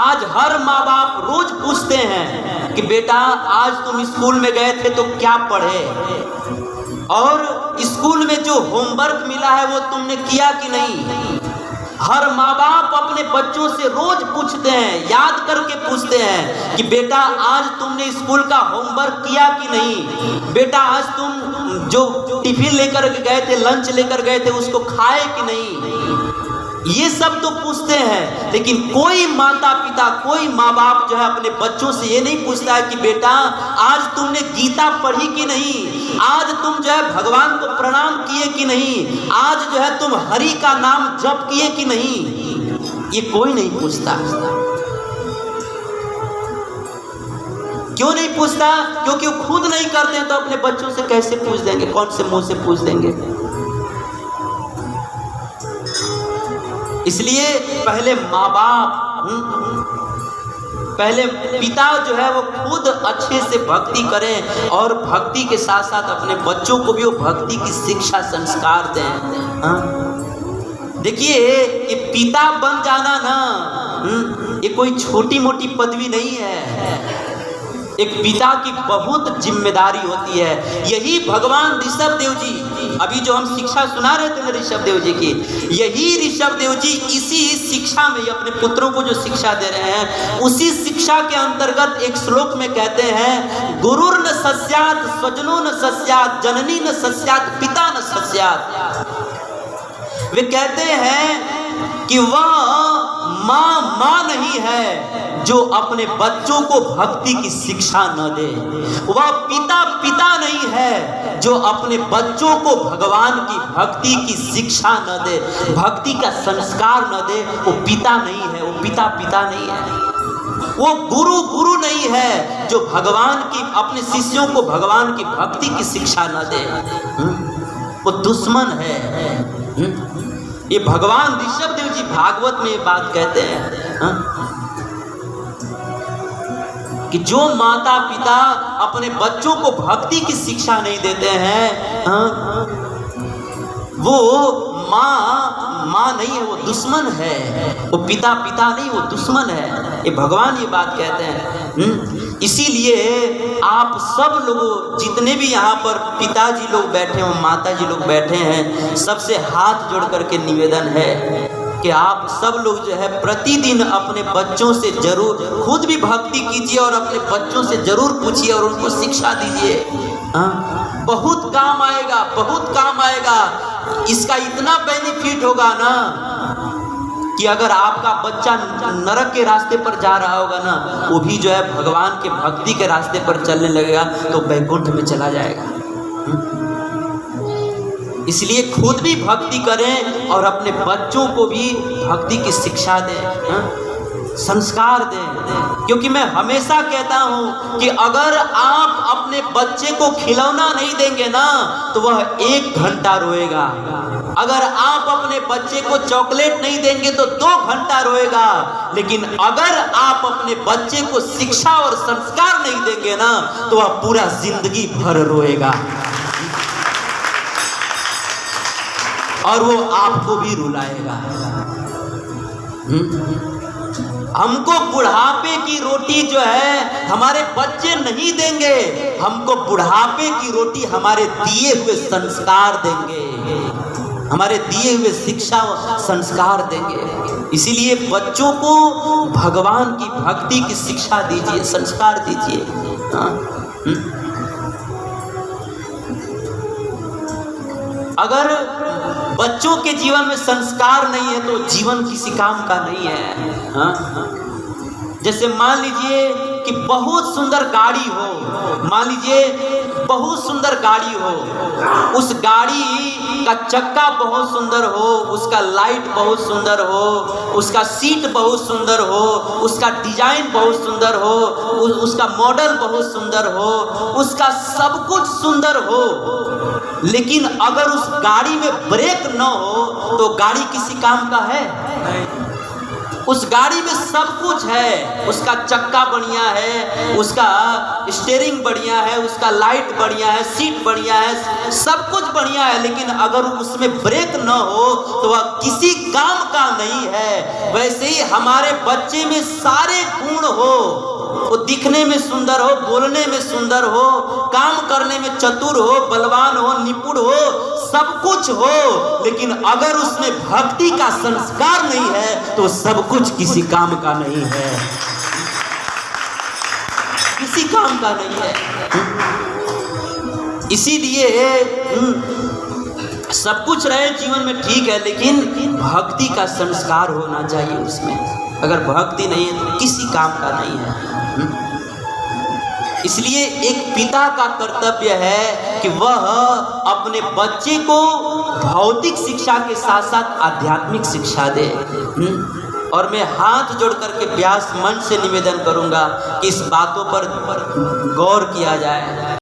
आज हर माँ बाप रोज पूछते हैं कि बेटा आज तुम स्कूल में गए थे तो क्या पढ़े, और स्कूल में जो होमवर्क मिला है वो तुमने किया कि नहीं। हर माँ बाप अपने बच्चों से रोज पूछते हैं, याद करके पूछते हैं कि बेटा आज तुमने स्कूल का होमवर्क किया कि नहीं, बेटा आज तुम जो टिफिन लेकर गए थे, लंच लेकर गए थे, उसको खाए कि नहीं। ये सब तो पूछते हैं, लेकिन कोई माता पिता, कोई माँ बाप जो है अपने बच्चों से ये नहीं पूछता है कि बेटा आज तुमने गीता पढ़ी कि नहीं, आज तुम जो है भगवान को प्रणाम किए कि नहीं, आज जो है तुम हरि का नाम जप किए कि नहीं। ये कोई नहीं पूछता। क्यों नहीं पूछता? क्योंकि वो खुद नहीं करते हैं, तो अपने बच्चों से कैसे पूछ देंगे, कौन से मुंह से पूछ देंगे। इसलिए पहले माँ बाप, पहले पिता जो है वो खुद अच्छे से भक्ति करें, और भक्ति के साथ साथ अपने बच्चों को भी वो भक्ति की शिक्षा संस्कार दें। देखिए ये पिता बन जाना ना, ये कोई छोटी मोटी पदवी नहीं है। एक पिता की बहुत जिम्मेदारी होती है। यही भगवान ऋषभ देव जी, अभी जो हम शिक्षा सुना रहे थे ऋषभ देव जी की, यही ऋषभ देव जी इसी शिक्षा में अपने पुत्रों को जो शिक्षा दे रहे हैं, उसी शिक्षा के अंतर्गत एक श्लोक में कहते हैं, गुरुर न सस्यात, स्वजनो न सस्यात, जननी न सस्यात, पिता न सस्यात। वे कहते हैं कि वह माँ नहीं है जो अपने बच्चों को भक्ति की शिक्षा न दे, वह पिता नहीं है जो अपने बच्चों को भगवान की भक्ति की शिक्षा न दे, भक्ति का संस्कार न दे। वो पिता नहीं है, वो पिता नहीं है, वो गुरु नहीं है जो भगवान की, अपने शिष्यों को भगवान की भक्ति की शिक्षा न दे। वो दुश्मन है। ये भगवान ऋषभ देव जी भागवत में ये बात कहते हैं कि जो माता पिता अपने बच्चों को भक्ति की शिक्षा नहीं देते हैं, वो माँ नहीं है, वो दुश्मन है। वो पिता नहीं, वो दुश्मन है। ये भगवान ये बात कहते हैं। इसीलिए आप सब लोग जितने भी यहाँ पर पिताजी लोग बैठे हो, माताजी लोग बैठे हैं, सबसे हाथ जोड़ करके निवेदन है कि आप सब लोग जो है प्रतिदिन अपने बच्चों से जरूर खुद भी भक्ति कीजिए और अपने बच्चों से जरूर पूछिए और उनको शिक्षा दीजिए। बहुत काम आएगा, बहुत काम आएगा। इसका इतना बेनिफिट होगा ना कि अगर आपका बच्चा नरक के रास्ते पर जा रहा होगा ना, वो भी जो है भगवान के भक्ति के रास्ते पर चलने लगेगा तो वैकुंठ में चला जाएगा। इसलिए खुद भी भक्ति करें और अपने बच्चों को भी भक्ति की शिक्षा दें, संस्कार दें। क्योंकि मैं हमेशा कहता हूं कि अगर आप अपने बच्चे को खिलौना नहीं देंगे ना तो वह 1 घंटा रोएगा। अगर आप अपने बच्चे को चॉकलेट नहीं देंगे तो 2 घंटा रोएगा। लेकिन अगर आप अपने बच्चे को शिक्षा और संस्कार नहीं देंगे ना तो वह पूरा जिंदगी भर रोएगा और वो आपको भी रुलाएगा। हमको बुढ़ापे की रोटी जो है हमारे बच्चे नहीं देंगे, हमको बुढ़ापे की रोटी हमारे दिए हुए संस्कार देंगे, हमारे दिए हुए शिक्षा संस्कार देंगे। इसीलिए बच्चों को भगवान की भक्ति की शिक्षा दीजिए, संस्कार दीजिए। अगर बच्चों के जीवन में संस्कार नहीं है तो जीवन किसी काम का नहीं है। जैसे मान लीजिए कि बहुत सुंदर गाड़ी हो, मान लीजिए बहुत सुंदर गाड़ी हो, उस गाड़ी का चक्का बहुत सुंदर हो, उसका लाइट बहुत सुंदर हो, उसका सीट बहुत सुंदर हो, उसका डिजाइन बहुत सुंदर हो, उसका मॉडल बहुत सुंदर हो, उसका सब कुछ सुंदर हो, लेकिन अगर उस गाड़ी में ब्रेक न हो तो गाड़ी किसी काम का है? उस गाड़ी में सब कुछ है, उसका चक्का बढ़िया है, उसका स्टीयरिंग बढ़िया है, उसका लाइट बढ़िया है, सीट बढ़िया है, सब कुछ बढ़िया है, लेकिन अगर उसमें ब्रेक न हो तो वह किसी काम का नहीं है। वैसे ही हमारे बच्चे में सारे गुण हो, वो दिखने में सुंदर हो, बोलने में सुंदर हो, काम करने में चतुर हो, बलवान हो, निपुण हो, सब कुछ हो, लेकिन अगर उसमें भक्ति का संस्कार नहीं है तो सब कुछ किसी काम का नहीं है, किसी काम का नहीं है। इसीलिए सब कुछ रहे जीवन में ठीक है, लेकिन भक्ति का संस्कार होना चाहिए उसमें। अगर भक्ति नहीं है तो किसी काम का नहीं है। इसलिए एक पिता का कर्तव्य है कि वह अपने बच्चे को भौतिक शिक्षा के साथ साथ आध्यात्मिक शिक्षा दे। और मैं हाथ जोड़ करके व्यास मंच से निवेदन करूंगा कि इस बातों पर गौर किया जाए।